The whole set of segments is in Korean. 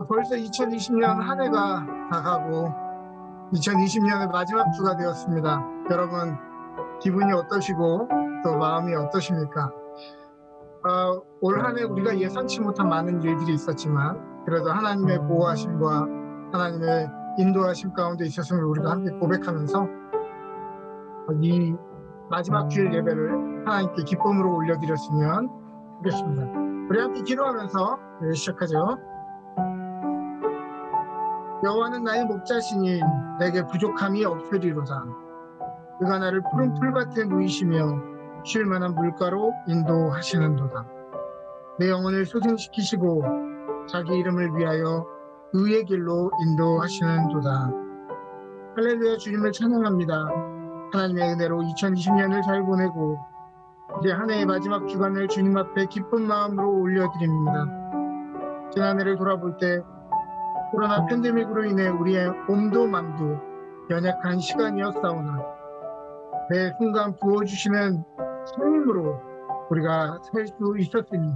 벌써 2020년 한 해가 다가고 2020년의 마지막 주가 되었습니다. 여러분 기분이 어떠시고 또 마음이 어떠십니까? 올 한 해 우리가 예상치 못한 많은 일들이 있었지만 그래도 하나님의 보호하심과 하나님의 인도하심 가운데 있었음을 우리가 함께 고백하면서 이 마지막 주일 예배를 하나님께 기쁨으로 올려드렸으면 좋겠습니다. 우리 함께 기도하면서 시작하죠. 여호와는 나의 목자시니 내게 부족함이 없으리로다. 그가 나를 푸른 풀밭에 누이시며 쉴 만한 물가로 인도하시는도다. 내 영혼을 소생시키시고 자기 이름을 위하여 의의 길로 인도하시는도다. 할렐루야, 주님을 찬양합니다. 하나님의 은혜로 2020년을 잘 보내고 이제 한 해의 마지막 주간을 주님 앞에 기쁜 마음으로 올려드립니다. 지난 해를 돌아볼 때 코로나 팬데믹으로 인해 우리의 몸도 맘도 연약한 시간이었사오나 매 순간 부어주시는 힘으로 우리가 살 수 있었으니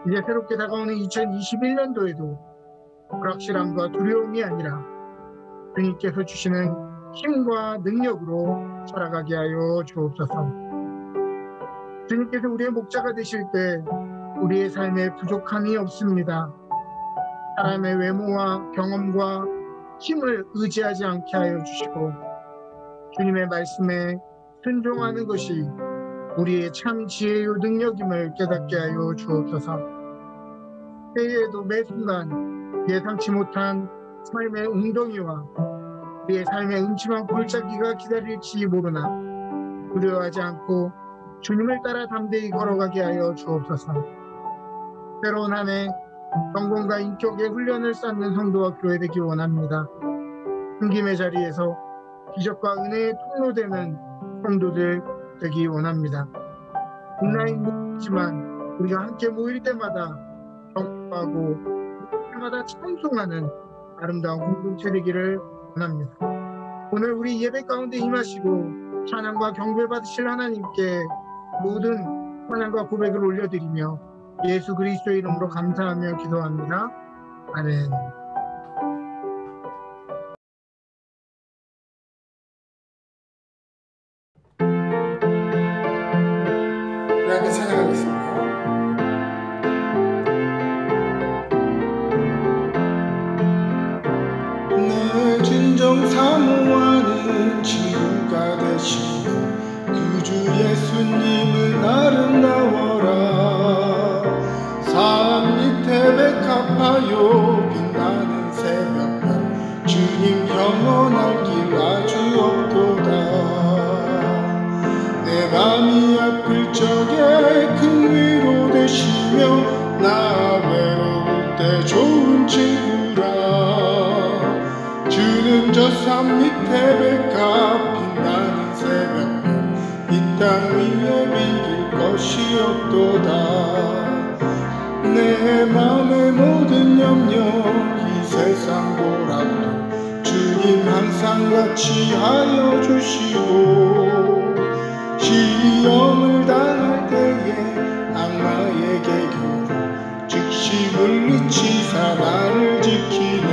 이제 새롭게 다가오는 2021년도에도 불확실함과 두려움이 아니라 주님께서 주시는 힘과 능력으로 살아가게 하여 주옵소서. 주님께서 우리의 목자가 되실 때 우리의 삶에 부족함이 없습니다. 사람의 외모와 경험과 힘을 의지하지 않게 하여 주시고 주님의 말씀에 순종하는 것이 우리의 참 지혜요 능력임을 깨닫게 하여 주옵소서. 때에도 매 순간 예상치 못한 삶의 웅덩이와 우리의 삶의 음침한 골짜기가 기다릴지 모르나 두려워하지 않고 주님을 따라 담대히 걸어가게 하여 주옵소서. 새로운 한 해 성공과 인격의 훈련을 쌓는 성도와 교회 되기 원합니다. 섬김의 자리에서 기적과 은혜의 통로되는 성도들 되기 원합니다. 온라인 모이지만 우리가 함께 모일 때마다 경험하고 때마다 찬송하는 아름다운 공동체 되기를 원합니다. 오늘 우리 예배 가운데 임하시고 찬양과 경배 받으실 하나님께 모든 찬양과 고백을 올려드리며 예수 그리스도의 이름으로 감사하며 기도합니다. 아멘. 우리 함께 찬양하겠습니다. 내 진정 사모하는 친구가 되시고 구주 예수님은 아름다워라. 산 밑에 백합하여 빛나는 새벽별 주님 영원할 길 아주 없도다. 내 맘이 아플 적에 큰 위로 되시며 나 외로울 때 좋은 친구라. 주는 저 산 밑에 백합 빛나는 새벽별 이 땅 위에 비길 것이 없도다. 내 맘의 모든 염려 이 세상 보라도 주님 항상 같이 하여 주시고 시험을 당할 때에 악마에게 겨루 즉시 물리치사 나를 지키네.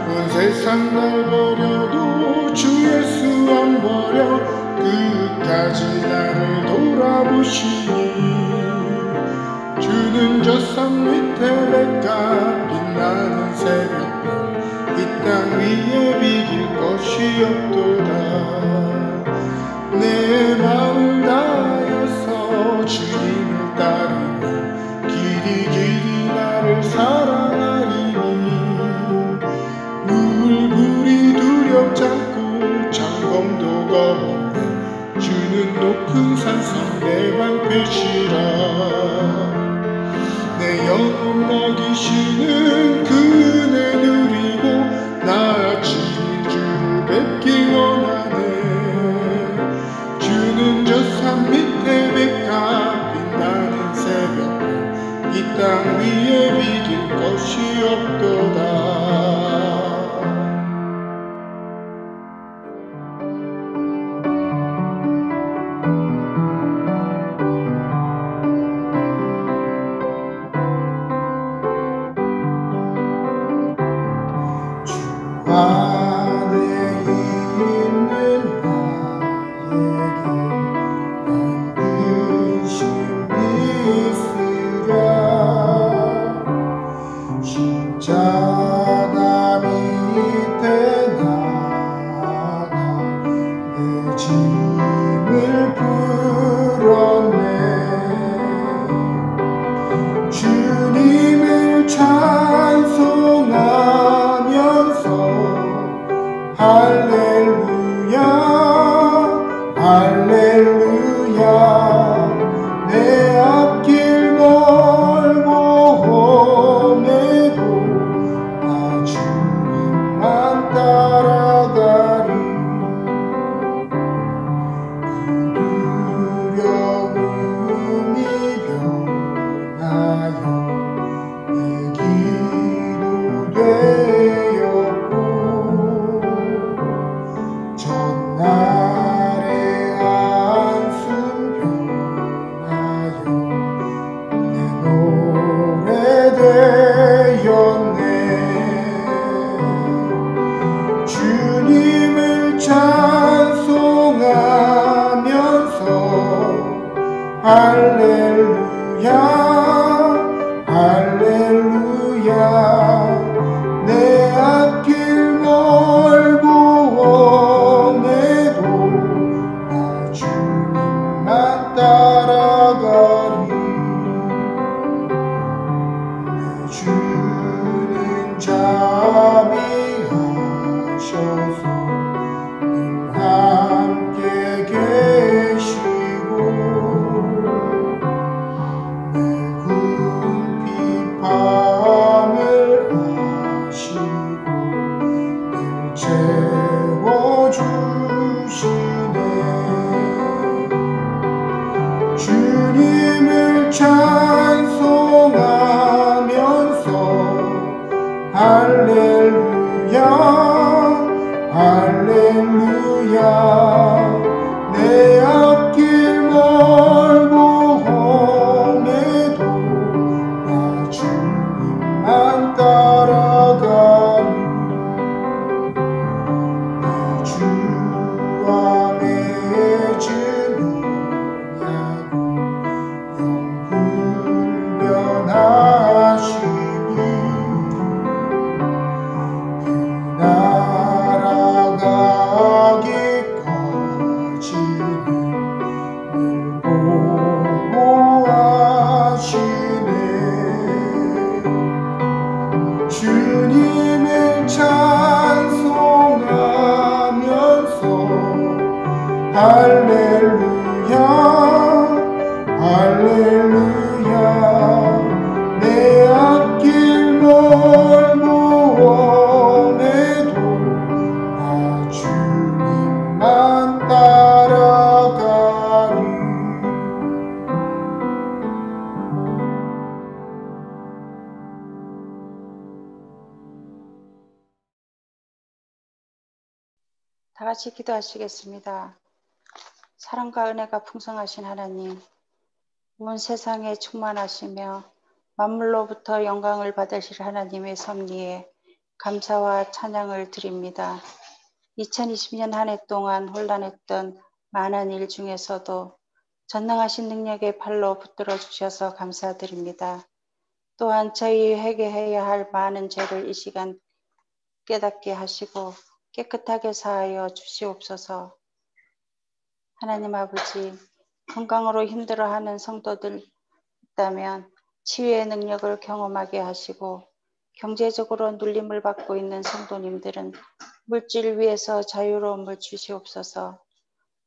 온 세상 날 버려도 주 예수 안 버려 끝까지 나를 돌아보시니 주는 저 산 밑에 백합 빛나는 새벽별 이 땅 위에 비길 것이 없도다. 내 마음을 다하여서 주님을 따르며 길이 길이 나를 사랑하리니 물불이 두렵지 않고 장검도 겁없네. 주는 높은 산성 내 방패시라. 내 영혼 먹이시는 그 은혜 누리고 나 주를 뵙길 원하네. 주는 저 산 밑에 백합 빛나는 새벽별 이 땅 위에 비길 것이 없도다. 안에 있는 나에게 반드시 있으랴. 십자가 밑에 나가 내 짐을 풀었네. 주님을 찬송하면서 할렐루야 할렐루야. 내 앞길 멀고 험해도 나 주님만 따라가리. 그 두려움이 변하여 내 기도 되었고 전날의 한숨 변하여 내 노래 되었네. 주님을 찬송하면서 할렐루야 할렐루야. 내 앞길 멀고 험해도 나 주님만 따라가리. 내 주는 자비하셔서 내 주시네. 주님을 찬송하면서 할렐루야 할렐루야. 내 앞길 멀고 험해도 나 주님만 따라가리. 내 주 안에 맺은 언약은 영불변하시니 그 나라 가기까지는 늘 보호하시네. 주님을 찬송하면서 할렐루야 할렐루야. 내 앞길 멀고 험해도 나 주님만 따라가리. 다 같이 기도하시겠습니다. 사랑과 은혜가 풍성하신 하나님, 온 세상에 충만하시며 만물로부터 영광을 받으실 하나님의 섭리에 감사와 찬양을 드립니다. 2020년 한 해 동안 혼란했던 많은 일 중에서도 전능하신 능력의 팔로 붙들어 주셔서 감사드립니다. 또한 저희 회개해야 할 많은 죄를 이 시간 깨닫게 하시고 깨끗하게 사하여 주시옵소서. 하나님 아버지, 건강으로 힘들어하는 성도들 있다면 치유의 능력을 경험하게 하시고, 경제적으로 눌림을 받고 있는 성도님들은 물질 위에서 자유로움을 주시옵소서.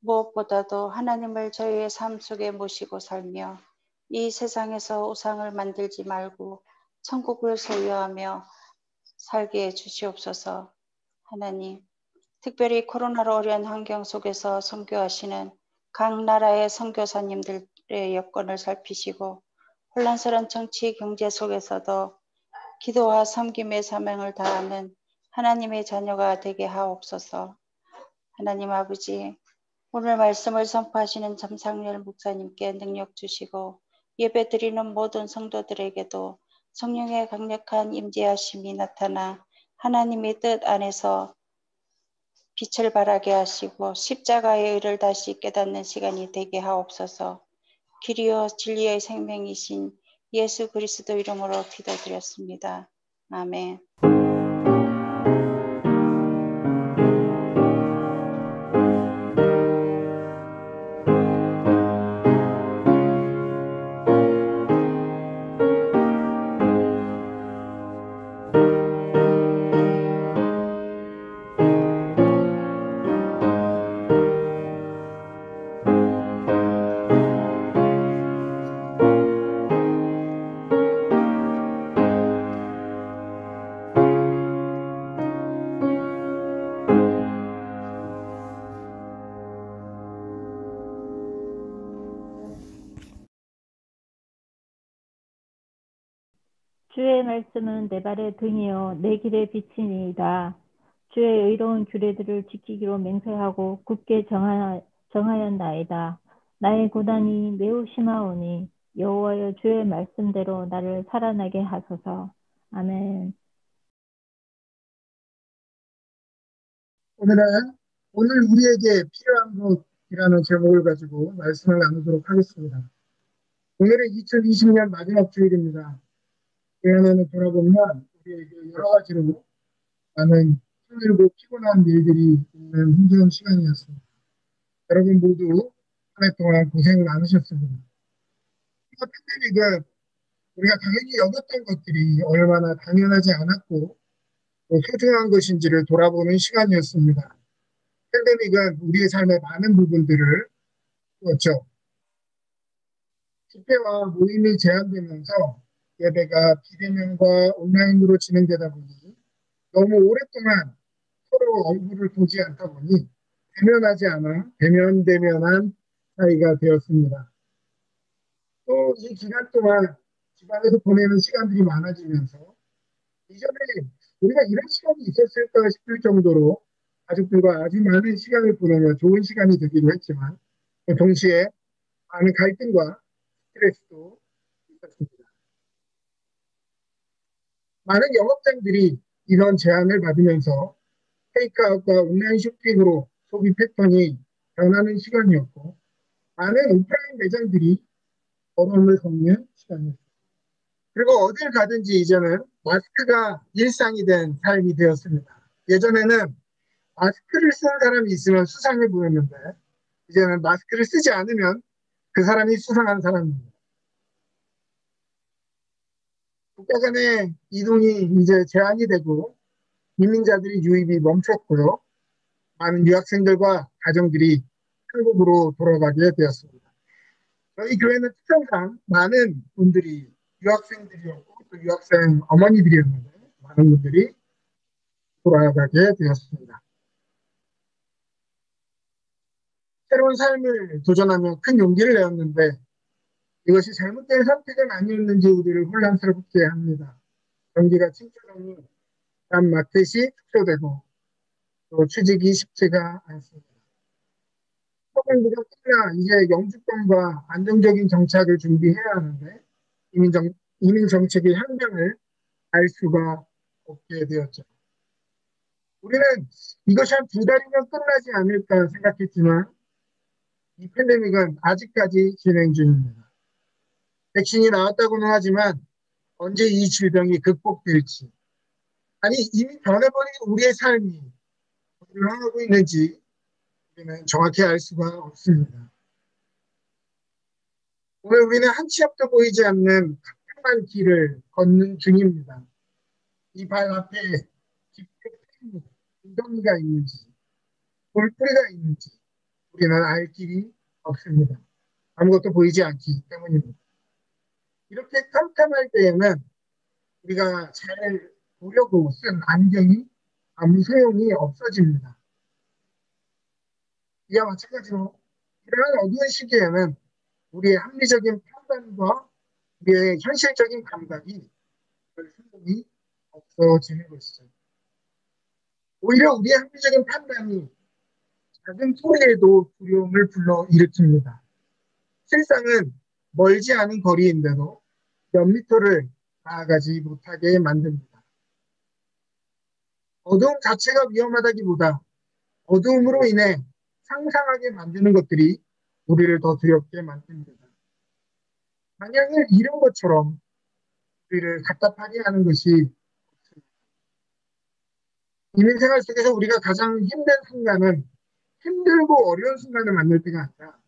무엇보다도 하나님을 저희의 삶 속에 모시고 살며 이 세상에서 우상을 만들지 말고 천국을 소유하며 살게 해 주시옵소서. 하나님, 특별히 코로나로 어려운 환경 속에서 선교하시는 각 나라의 선교사님들의 여건을 살피시고 혼란스러운 정치 경제 속에서도 기도와 섬김의 사명을 다하는 하나님의 자녀가 되게 하옵소서. 하나님 아버지, 오늘 말씀을 선포하시는 점상렬 목사님께 능력 주시고 예배 드리는 모든 성도들에게도 성령의 강력한 임재하심이 나타나 하나님의 뜻 안에서 빛을 발하게 하시고 십자가의 의를 다시 깨닫는 시간이 되게 하옵소서. 길이요 진리의 생명이신 예수 그리스도 이름으로 기도드렸습니다. 아멘. 주의 말씀은 내 발의 등이요 내 길의 빛이니이다. 주의 의로운 규례들을 지키기로 맹세하고 굳게 정하였나이다. 나의 고난이 매우 심하오니 여호와여 주의 말씀대로 나를 살아나게 하소서. 아멘. 오늘 우리에게 필요한 것이라는 제목을 가지고 말씀을 나누도록 하겠습니다. 오늘은 2020년 마지막 주일입니다. 그 안에는 돌아보면 우리에게 여러 가지로 많은 힘들고 피곤한 일들이 있는 힘든 시간이었습니다. 여러분 모두 한 해 동안 고생을 많으셨습니다. 팬데믹은 우리가 당연히 여겼던 것들이 얼마나 당연하지 않았고 또 소중한 것인지를 돌아보는 시간이었습니다. 팬데믹은 우리의 삶의 많은 부분들을 그렇죠. 집회와 모임이 제한되면서 예배가 비대면과 온라인으로 진행되다 보니 너무 오랫동안 서로 얼굴을 보지 않다 보니 대면하지 않아 대면대면한 사이가 되었습니다. 또 이 기간 동안 집안에서 보내는 시간들이 많아지면서 이전에 우리가 이런 시간이 있었을까 싶을 정도로 가족들과 아주 많은 시간을 보내며 좋은 시간이 되기도 했지만 동시에 많은 갈등과 스트레스도 있었습니다. 많은 영업장들이 인원 제한을 받으면서 테이크아웃과 온라인 쇼핑으로 소비 패턴이 변하는 시간이었고 많은 오프라인 매장들이 어려움을 겪는 시간이었습니다. 그리고 어딜 가든지 이제는 마스크가 일상이 된 삶이 되었습니다. 예전에는 마스크를 쓴 사람이 있으면 수상해 보였는데 이제는 마스크를 쓰지 않으면 그 사람이 수상한 사람입니다. 국가 간의 이동이 이제 제한이 되고 이민자들이 유입이 멈췄고요. 많은 유학생들과 가정들이 한국으로 돌아가게 되었습니다. 저희 교회는 특성상 많은 분들이 유학생들이었고 또 유학생 어머니들이었는데 많은 분들이 돌아가게 되었습니다. 새로운 삶을 도전하며 큰 용기를 내었는데 이것이 잘못된 선택은 아니었는지 우리를 혼란스럽게 합니다. 경기가 침체되니 땀 마켓이 축소되고 또 취직이 쉽지가 않습니다. 서울부가 끝나 이제 영주권과 안정적인 정착을 준비해야 하는데 이민 정책의 향방을 알 수가 없게 되었죠. 우리는 이것이 한 2달이면 끝나지 않을까 생각했지만 이 팬데믹은 아직까지 진행 중입니다. 백신이 나왔다고는 하지만 언제 이 질병이 극복될지 아니 이미 변해버린 우리의 삶이 어디로 향하고 있는지 우리는 정확히 알 수가 없습니다. 오늘 우리는 한 치 앞도 보이지 않는 캄캄한 길을 걷는 중입니다. 이 발 앞에 깊은 웅덩이가 있는지 돌뿌리가 있는지 우리는 알 길이 없습니다. 아무것도 보이지 않기 때문입니다. 이렇게 깜깜할 때에는 우리가 잘 보려고 쓴 안경이 아무 소용이 없어집니다. 이와 마찬가지로 이러한 어두운 시기에는 우리의 합리적인 판단과 우리의 현실적인 감각이 별 소용이 없어지는 것이죠. 오히려 우리의 합리적인 판단이 작은 소리에도 두려움을 불러일으킵니다. 실상은 멀지 않은 거리인데도 몇 미터를 나아가지 못하게 만듭니다. 어두움 자체가 위험하다기보다 어두움으로 인해 상상하게 만드는 것들이 우리를 더 두렵게 만듭니다. 만약을 잃은 것처럼 우리를 답답하게 하는 것이 인생생활 속에서 우리가 가장 힘든 순간은 힘들고 어려운 순간을 만날 때가 아니라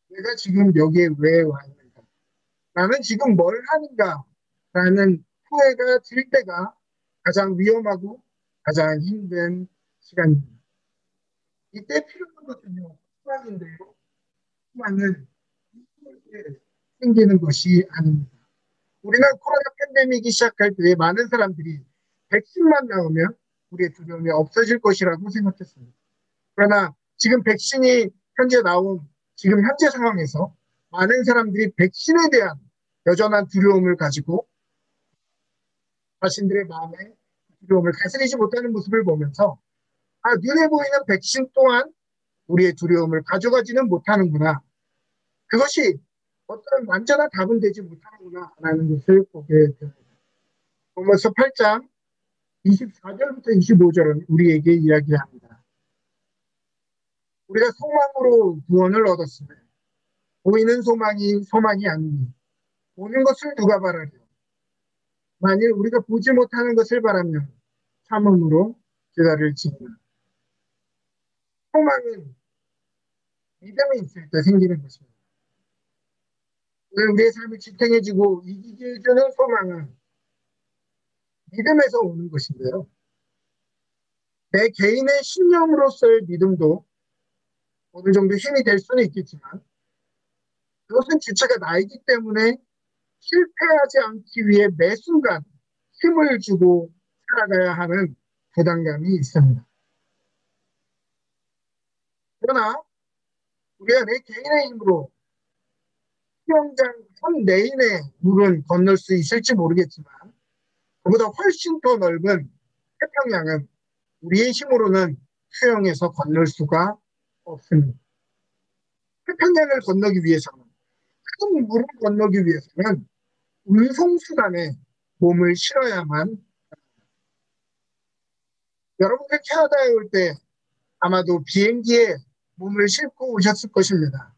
내가 지금 여기에 왜 와 있는가? 나는 지금 뭘 하는가? 라는 후회가 들 때가 가장 위험하고 가장 힘든 시간입니다. 이때 필요한 것은요, 희망인데요. 희망은 생기는 것이 아닙니다. 우리는 코로나 팬데믹이 시작할 때 많은 사람들이 백신만 나오면 우리의 두려움이 없어질 것이라고 생각했습니다. 그러나 지금 백신이 현재 나온 지금 현재 상황에서 많은 사람들이 백신에 대한 여전한 두려움을 가지고 자신들의 마음의 두려움을 다스리지 못하는 모습을 보면서 눈에 보이는 백신 또한 우리의 두려움을 가져가지는 못하는구나. 그것이 어떤 완전한 답은 되지 못하는구나 라는 것을 보게 됩니다. 로마서 8장 24절부터 25절은 우리에게 이야기합니다. 우리가 소망으로 구원을 얻었으며 보이는 소망이 소망이 아니니 보는 것을 누가 바라려. 만일 우리가 보지 못하는 것을 바라면 참음으로 기다릴지니라. 소망은 믿음이 있을 때 생기는 것입니다. 우리의 삶을 지탱해주고 이기게 해주는 소망은 믿음에서 오는 것인데요. 내 개인의 신념으로서의 믿음도 어느 정도 힘이 될 수는 있겠지만 그것은 주체가 나이기 때문에 실패하지 않기 위해 매 순간 힘을 주고 살아가야 하는 부담감이 있습니다. 그러나 우리가 내 개인의 힘으로 수영장 선 내인의 물은 건널 수 있을지 모르겠지만 그보다 훨씬 더 넓은 태평양은 우리의 힘으로는 수영해서 건널 수가 없습니다. 태평양을 건너기 위해서는 큰 물을 건너기 위해서는 운송수단에 몸을 실어야만. 여러분들 캐나다에 올 때 아마도 비행기에 몸을 싣고 오셨을 것입니다.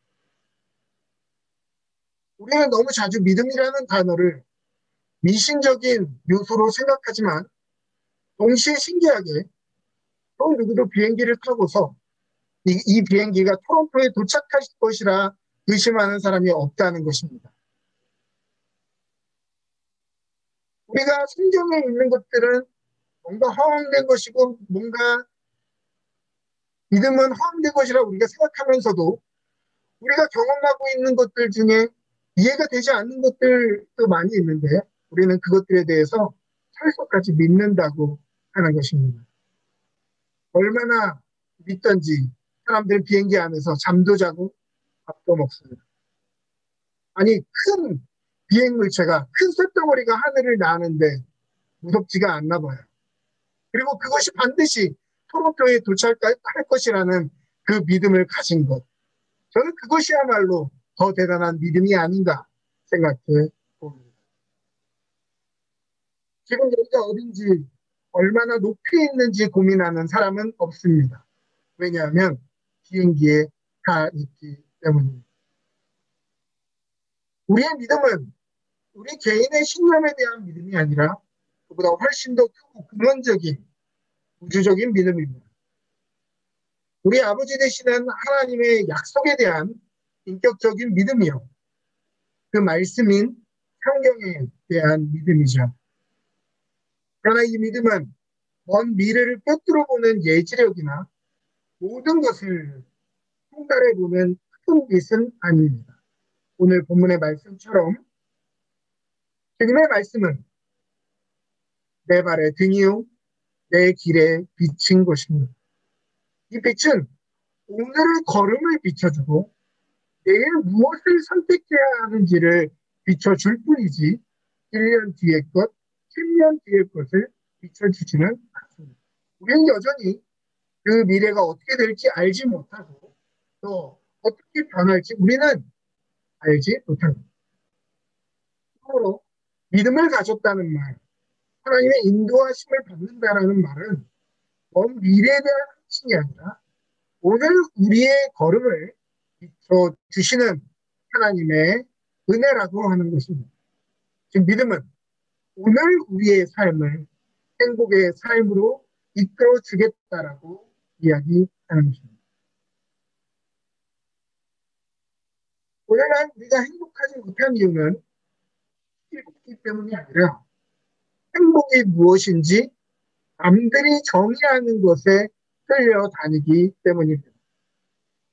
우리는 너무 자주 믿음이라는 단어를 미신적인 요소로 생각하지만 동시에 신기하게 또 누구도 비행기를 타고서 이 비행기가 토론토에 도착할 것이라 의심하는 사람이 없다는 것입니다. 우리가 성경에 있는 것들은 뭔가 허황된 것이고 뭔가 믿음은 허황된 것이라 우리가 생각하면서도 우리가 경험하고 있는 것들 중에 이해가 되지 않는 것들도 많이 있는데 우리는 그것들에 대해서 철석같이 믿는다고 하는 것입니다. 얼마나 믿던지 사람들 비행기 안에서 잠도 자고 밥도 먹습니다. 아니 큰 비행물체가 큰 쇳덩어리가 하늘을 나는데 무섭지가 않나 봐요. 그리고 그것이 반드시 토론토에 도착할 것이라는 그 믿음을 가진 것. 저는 그것이야말로 더 대단한 믿음이 아닌가 생각해 봅니다. 지금 여기가 어딘지 얼마나 높이 있는지 고민하는 사람은 없습니다. 왜냐하면 비행기에 가 있기 때문입니다. 우리의 믿음은 우리 개인의 신념에 대한 믿음이 아니라 그보다 훨씬 더 크고 근원적인 우주적인 믿음입니다. 우리 아버지 되시는 하나님의 약속에 대한 인격적인 믿음이요. 그 말씀인 성경에 대한 믿음이죠. 그러나 이 믿음은 먼 미래를 꿰뚫어 보는 예지력이나 모든 것을 통달해 보는 큰 빛은 아닙니다. 오늘 본문의 말씀처럼 주님의 말씀은 내 발의 등이요 내 길에 비친 것입니다. 이 빛은 오늘의 걸음을 비춰주고 내일 무엇을 선택해야 하는지를 비춰줄 뿐이지 1년 뒤의 것, 10년 뒤의 것을 비춰주지는 않습니다. 우리는 여전히 그 미래가 어떻게 될지 알지 못하고 또 어떻게 변할지 우리는 알지 못합니다. 그러므로 믿음을 가졌다는 말, 하나님의 인도하심을 받는다는 말은 먼 미래에 대한 확신이 아니라 오늘 우리의 걸음을 비춰주시는 하나님의 은혜라고 하는 것입니다. 즉 믿음은 오늘 우리의 삶을 행복의 삶으로 이끌어 주겠다라고 이야기하는 것입니다. 오늘날 우리가 행복하지 못한 이유는 없기 때문이 아니라 행복이 무엇인지 남들이 정의하는 것에 끌려다니기 때문입니다.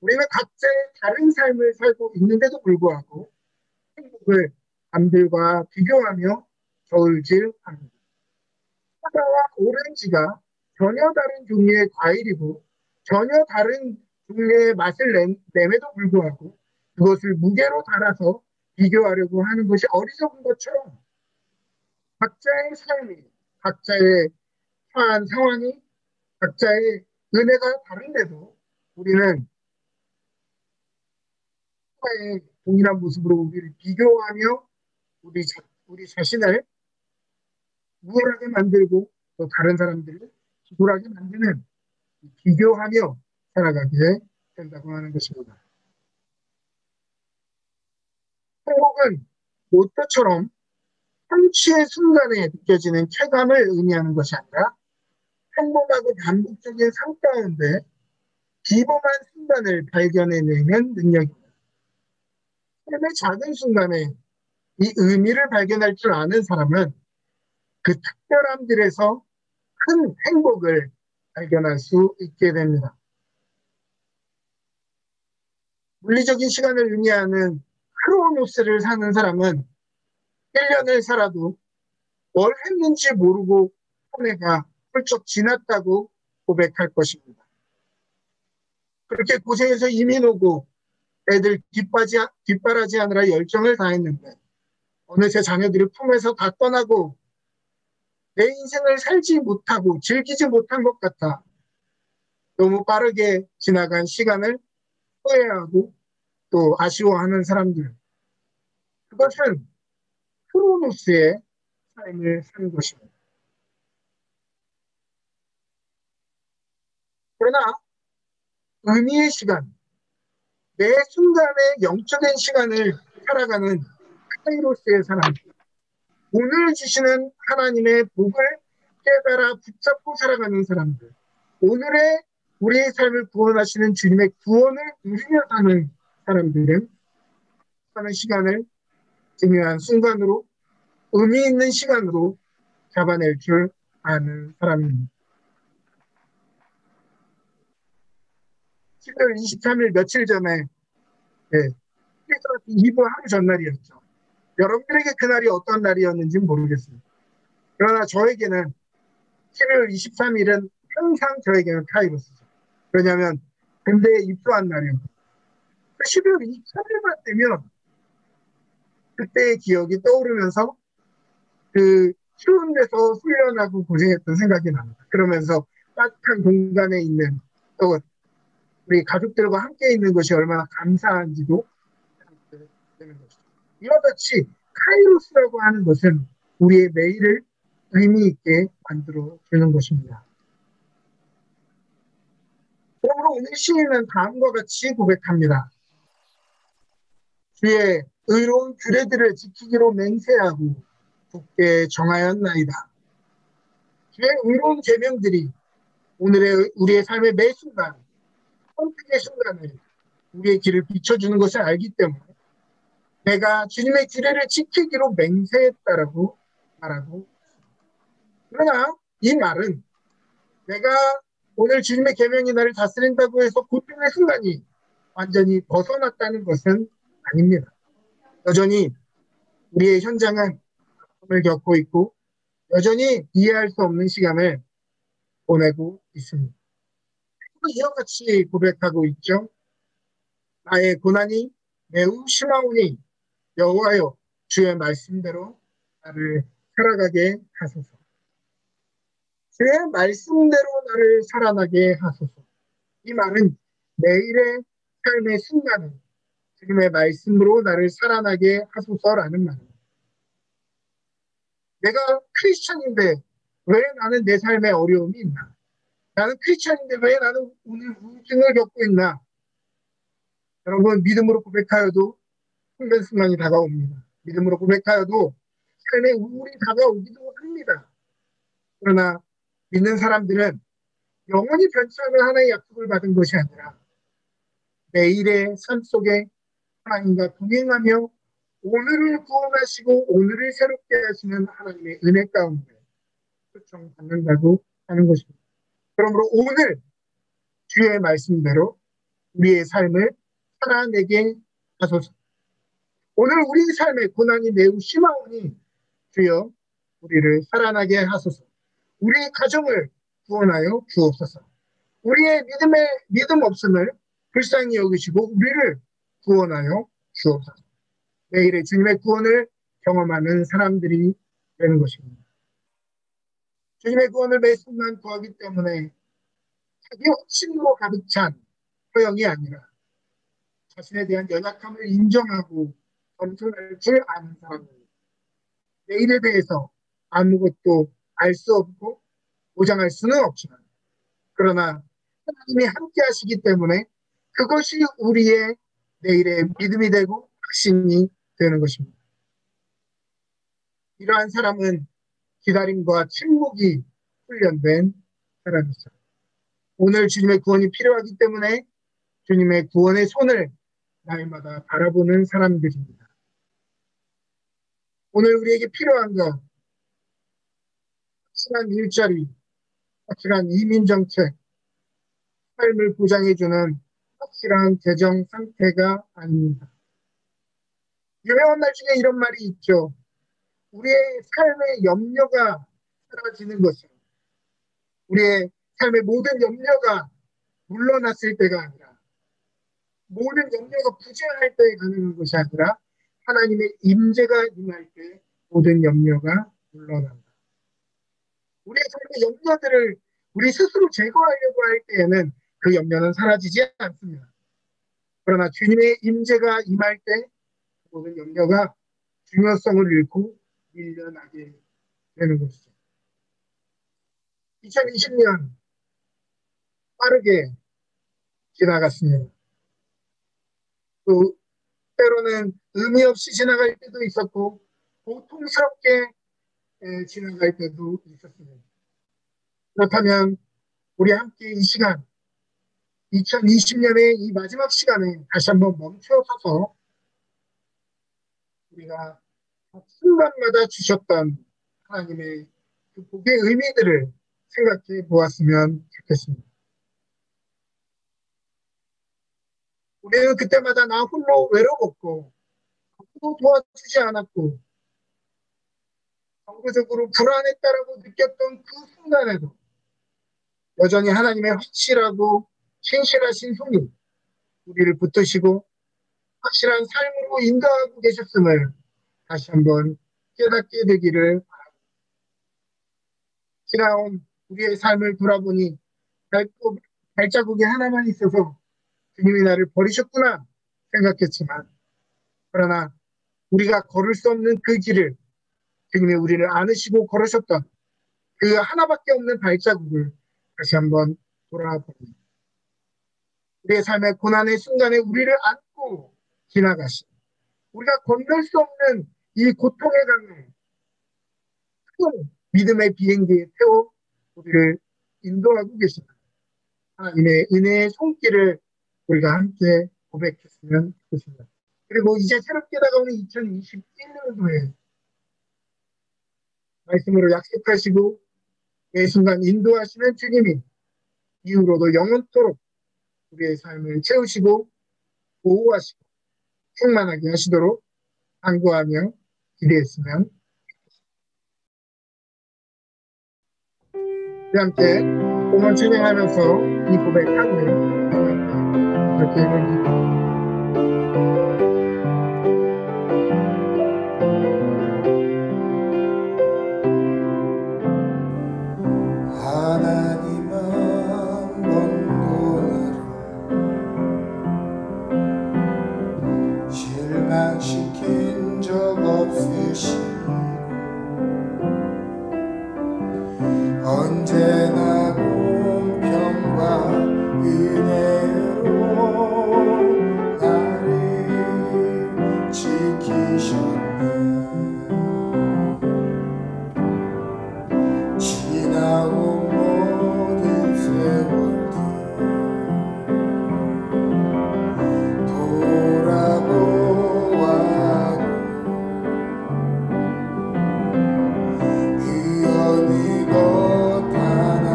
우리는 각자의 다른 삶을 살고 있는데도 불구하고 행복을 남들과 비교하며 저울질합니다. 사과와 오렌지가 전혀 다른 종류의 과일이고 전혀 다른 종류의 맛을 내매도 불구하고 그것을 무게로 달아서 비교하려고 하는 것이 어리석은 것처럼 각자의 삶이, 각자의 처한 상황이, 각자의 은혜가 다른데도 우리는 사과의 동일한 모습으로 우리를 비교하며 우리 자신을 우월하게 만들고 또 다른 사람들을 기울하게 만드는 비교하며 살아가게 된다고 하는 것입니다. 행복은 로또처럼 성취의 순간에 느껴지는 쾌감을 의미하는 것이 아니라 평범하고 반복적인 삶 가운데 비범한 순간을 발견해내는 능력입니다. 삶의 작은 순간에 이 의미를 발견할 줄 아는 사람은 그 특별함들에서 큰 행복을 발견할 수 있게 됩니다. 물리적인 시간을 의미하는 크로노스를 사는 사람은 1년을 살아도 뭘 했는지 모르고 한 해가 훌쩍 지났다고 고백할 것입니다. 그렇게 고생해서 이민 오고 애들 뒷바라지 하느라 열정을 다했는데 어느새 자녀들이 품에서 다 떠나고 내 인생을 살지 못하고 즐기지 못한 것 같아 너무 빠르게 지나간 시간을 후회하고 또 아쉬워하는 사람들. 그것은 크로노스의 삶을 사는 것입니다. 그러나 의미의 시간, 매 순간의 영적인 시간을 살아가는 카이로스의 사람, 오늘 주시는 하나님의 복을 깨달아 붙잡고 살아가는 사람들, 오늘의 우리의 삶을 구원하시는 주님의 구원을 누리며 사는 사람들은 사는 시간을 중요한 순간으로 의미 있는 시간으로 잡아낼 줄 아는 사람입니다. 12월 23일 며칠 전에 크리스마스 이브 하루 전날이었죠. 여러분들에게 그날이 어떤 날이었는지 모르겠습니다. 그러나 저에게는 12월 23일은 항상 저에게는 카이로스죠. 왜냐하면 군대에 입소한 날이었고 12월 23일만 되면 그때의 기억이 떠오르면서 그 추운 데서 훈련하고 고생했던 생각이 납니다. 그러면서 따뜻한 공간에 있는 또 우리 가족들과 함께 있는 것이 얼마나 감사한지도 되는 것이죠. 이와 같이 카이로스라고 하는 것은 우리의 매일을 의미 있게 만들어 주는 것입니다. 그러므로 오늘 시인은 다음과 같이 고백합니다. 주의 의로운 규례들을 지키기로 맹세하고 굳게 정하였나이다. 주의 의로운 계명들이 오늘의 우리의 삶의 매 순간, 선택의 순간을 우리의 길을 비춰주는 것을 알기 때문에 내가 주님의 규례를 지키기로 맹세했다라고 말하고, 그러나 이 말은 내가 오늘 주님의 계명이 나를 다스린다고 해서 고통의 순간이 완전히 벗어났다는 것은 아닙니다. 여전히 우리의 현장은 아픔을 겪고 있고 여전히 이해할 수 없는 시간을 보내고 있습니다. 이와 같이 고백하고 있죠. 나의 고난이 매우 심하오니 여호와여 주의 말씀대로 나를 살아가게 하소서. 주의 말씀대로 나를 살아나게 하소서. 이 말은 매일의 삶의 순간은 주님의 말씀으로 나를 살아나게 하소서라는 말입니다. 내가 크리스천인데 왜 나는 내 삶에 어려움이 있나? 나는 크리스천인데 왜 나는 오늘 우울증을 겪고 있나? 여러분, 믿음으로 고백하여도 힘든 순간이 다가옵니다. 믿음으로 고백하여도 삶의 우울이 다가오기도 합니다. 그러나 믿는 사람들은 영원히 변치 않을 하나의 약속을 받은 것이 아니라 매일의 삶 속에 하나님과 동행하며 오늘을 구원하시고 오늘을 새롭게 하시는 하나님의 은혜 가운데 초청받는다고 하는 것입니다. 그러므로 오늘 주의 말씀대로 우리의 삶을 살아내게 하소서. 오늘 우리의 삶의 고난이 매우 심하오니 주여 우리를 살아나게 하소서. 우리의 가정을 구원하여 주옵소서. 우리의 믿음 없음을 불쌍히 여기시고 우리를 구원하여 주옵소서. 매일의 주님의 구원을 경험하는 사람들이 되는 것입니다. 주님의 구원을 매 순간 구하기 때문에 자기 확신으로 가득 찬 허영이 아니라 자신에 대한 연약함을 인정하고 겸손할 줄 아는 사람입니다. 내일에 대해서 아무것도 알 수 없고 보장할 수는 없지만 그러나 하나님이 함께 하시기 때문에 그것이 우리의 내일의 믿음이 되고 확신이 되는 것입니다. 이러한 사람은 기다림과 침묵이 훈련된 사람이죠. 오늘 주님의 구원이 필요하기 때문에 주님의 구원의 손을 날마다 바라보는 사람들입니다. 오늘 우리에게 필요한 것, 확실한 일자리, 확실한 이민정책, 삶을 보장해주는 확실한 재정 상태가 아닙니다. 유명한 말 중에 이런 말이 있죠. 우리의 삶의 염려가 사라지는 것은 우리의 삶의 모든 염려가 물러났을 때가 아니라 모든 염려가 부재할 때 가능한 것이 아니라 하나님의 임재가 임할 때 모든 염려가 물러난다. 우리의 삶의 염려들을 우리 스스로 제거하려고 할 때에는 그 염려는 사라지지 않습니다. 그러나 주님의 임재가 임할 때 모든 염려가 중요성을 잃고 밀려나게 되는 것이죠. 2020년 빠르게 지나갔습니다. 또 때로는 의미 없이 지나갈 때도 있었고 고통스럽게 지나갈 때도 있었습니다. 그렇다면 우리 함께 이 시간 2020년의 이 마지막 시간에 다시 한번 멈춰서서 우리가 순간마다 주셨던 하나님의 그 복의 의미들을 생각해 보았으면 좋겠습니다. 우리는 그때마다 나 홀로 외로웠고 아무도 도와주지 않았고 정서적으로 불안했다라고 느꼈던 그 순간에도 여전히 하나님의 확실하고 신실하신 손이 우리를 붙드시고 확실한 삶으로 인도하고 계셨음을 다시 한번 깨닫게 되기를 바랍니다. 지나온 우리의 삶을 돌아보니 발자국이 하나만 있어서 주님이 나를 버리셨구나 생각했지만 그러나 우리가 걸을 수 없는 그 길을 주님이 우리를 안으시고 걸으셨던 그 하나밖에 없는 발자국을 다시 한번 돌아봅니다. 우리의 삶의 고난의 순간에 우리를 안고 지나가신 우리가 건널 수 없는 이 고통의 강을 큰 믿음의 비행기에 태워 우리를 인도하고 계십니다. 하나님의 은혜의 손길을 우리가 함께 고백했으면 좋겠습니다. 그리고 이제 새롭게 다가오는 2021년도에 말씀으로 약속하시고 매 순간 인도하시는 주님이 이후로도 영원토록 우리의 삶을 채우시고 보호하시고 충만하게 하시도록 간구하며 기대했으면 우리 함께 공헌 찬양하면서 이 고백하고요. 이렇게 읽어주세요. 하나님은 먼 도나를 실망시킨 적 없으시고 언제나 공평과 은혜로 나를 지키셨네. 지나온 모든 세월 돌아보아도 그 어느 것 하나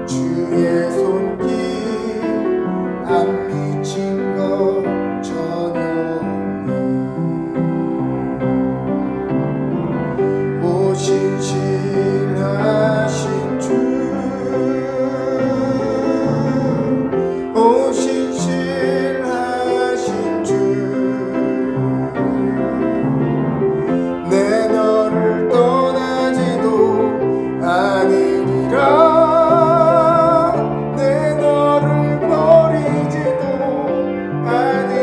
주의 손길 안 미친 것 전혀 없네. 오신 신실하신 주 오신 신실하신 주 내 너를 떠나지도 않으리라 내 너를 버리지도 않으리라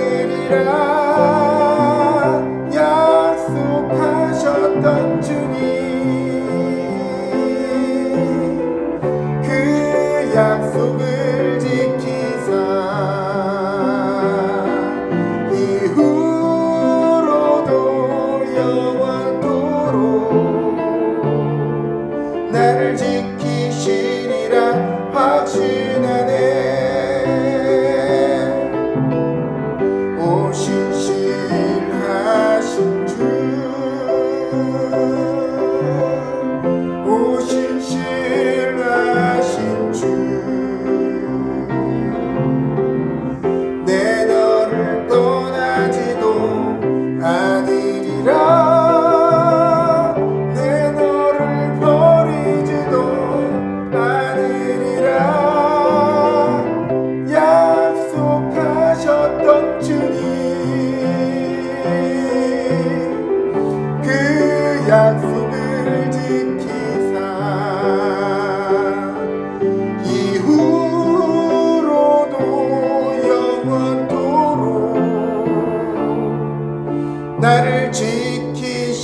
나를 지키시리라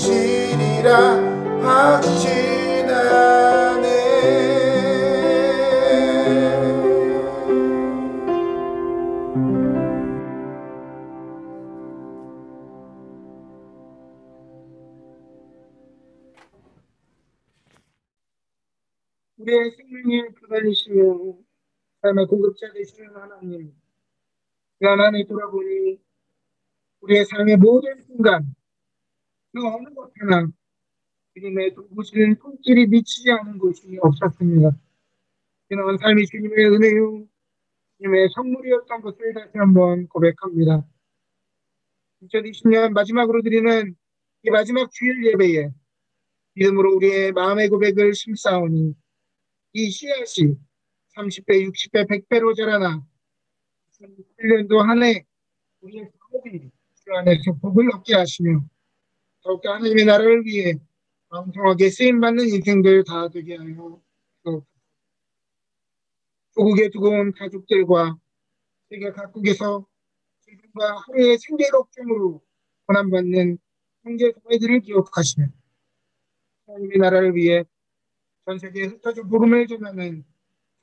확신하네. 우리의 생명의 근원이시며 삶의 공급자 되시는 하나님, 시간 안에 돌아보니 우리의 삶의 모든 순간 그 어느 것 하나 주님의 돌보시는 손길이 미치지 않은 곳이 없었습니다. 지난 삶이 주님의 은혜요, 주님의 선물이었던 것을 다시 한번 고백합니다. 2020년 마지막으로 드리는 이 마지막 주일 예배에 믿음으로 우리의 마음의 고백을 심사오니 이 씨앗이 30배, 60배, 100배로 자라나 2021년도 한 해 우리의 사업이 주 안에서 복을 얻게 하시며 더욱더 하나님의 나라를 위해 왕성하게 쓰임받는 인생들 다 되게 하여 주옵소서. 조국에 두고 온 가족들과 세계 각국에서 지금과 하루의 생계 걱정으로 고난받는 형제 자매들을 기억하시며 하나님의 나라를 위해 전 세계에 흩어져 복음을 전하는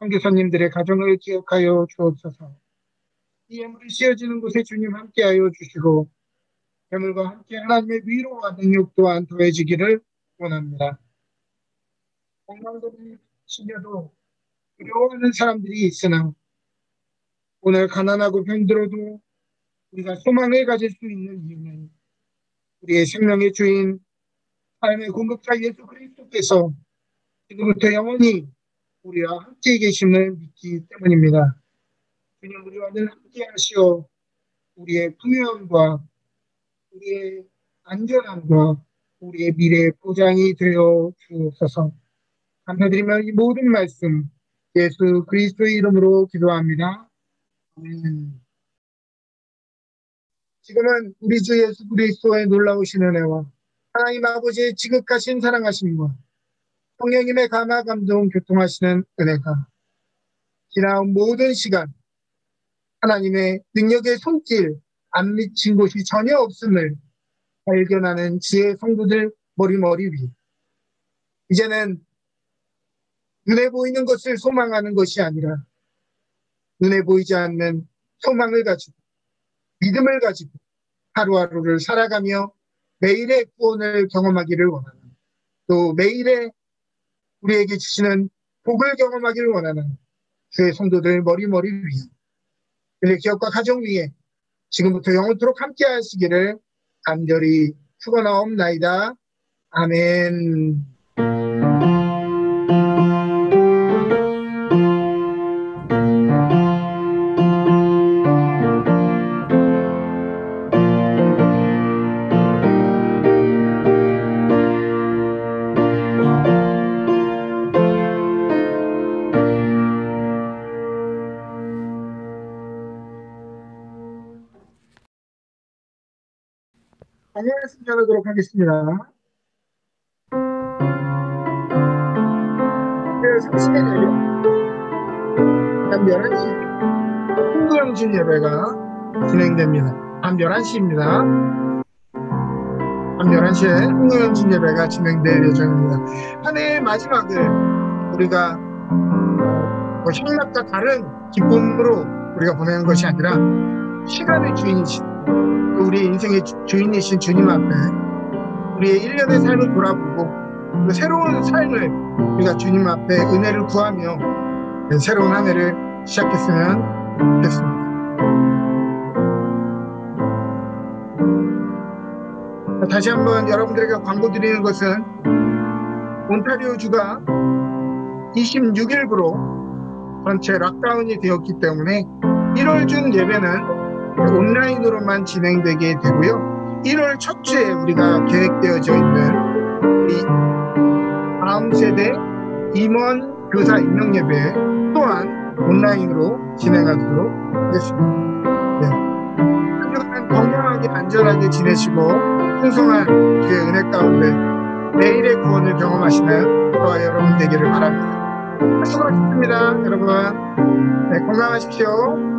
선교사님들의 가정을 기억하여 주옵소서. 이 예물이 씌어지는 곳에 주님 함께하여 주시고 예물과 함께 하나님의 위로와 능력 또한 더해지기를 원합니다. 건강들이 치려도 두려워하는 사람들이 있으나 오늘 가난하고 병들어도 우리가 소망을 가질 수 있는 이유는 우리의 생명의 주인 삶의 공급자 예수 그리스도께서 지금부터 영원히 우리와 함께 계심을 믿기 때문입니다. 주님 우리와 늘 함께 하시어 우리의 풍요함과 우리의 안전함과 우리의 미래의 보장이 되어 주옵소서. 감사드리며 이 모든 말씀 예수 그리스도의 이름으로 기도합니다. 아멘. 지금은 우리 주 예수 그리스도의 놀라우신 은혜와 하나님 아버지의 지극하신 사랑하심과 성령님의 감화 감동 교통하시는 은혜가 지나온 모든 시간 하나님의 능력의 손길 안 미친 곳이 전혀 없음을 발견하는 지혜의 성도들 머리머리 위 이제는 눈에 보이는 것을 소망하는 것이 아니라 눈에 보이지 않는 소망을 가지고 믿음을 가지고 하루하루를 살아가며 매일의 구원을 경험하기를 원하는 또 매일의 우리에게 주시는 복을 경험하기를 원하는 주의 성도들 머리머리 위에 우리의 기업과 가정 위에 지금부터 영원토록 함께 하시기를 간절히 축원하옵나이다. 아멘. 말씀 전하도록 하겠습니다. 30일 열려 밤 11시 홍금진 예배가 진행됩니다. 밤 11시입니다. 밤 11시에 홍금진 예배가 진행될 예정입니다. 한 해의 마지막을 우리가 향락과 다른 기쁨으로 우리가 보내는 것이 아니라 시간의 주인이신 우리의 인생의 주인이신 주님 앞에 우리의 1년의 삶을 돌아보고 그 새로운 삶을 우리가 주님 앞에 은혜를 구하며 새로운 한 해를 시작했으면 좋겠습니다. 다시 한번 여러분들에게 광고드리는 것은 온타리오주가 26일부로 전체 락다운이 되었기 때문에 1월 중 예배는 온라인으로만 진행되게 되고요. 1월 첫 주에 우리가 계획되어져 있는 이 다음 세대 임원 교사 임명 예배 또한 온라인으로 진행하도록 하겠습니다. 네. 한 주간 건강하게 안전하게 지내시고 풍성한 주의 은혜 가운데 매일의 구원을 경험하시는 저와 여러분 되기를 바랍니다. 수고하셨습니다. 여러분 네, 건강하십시오.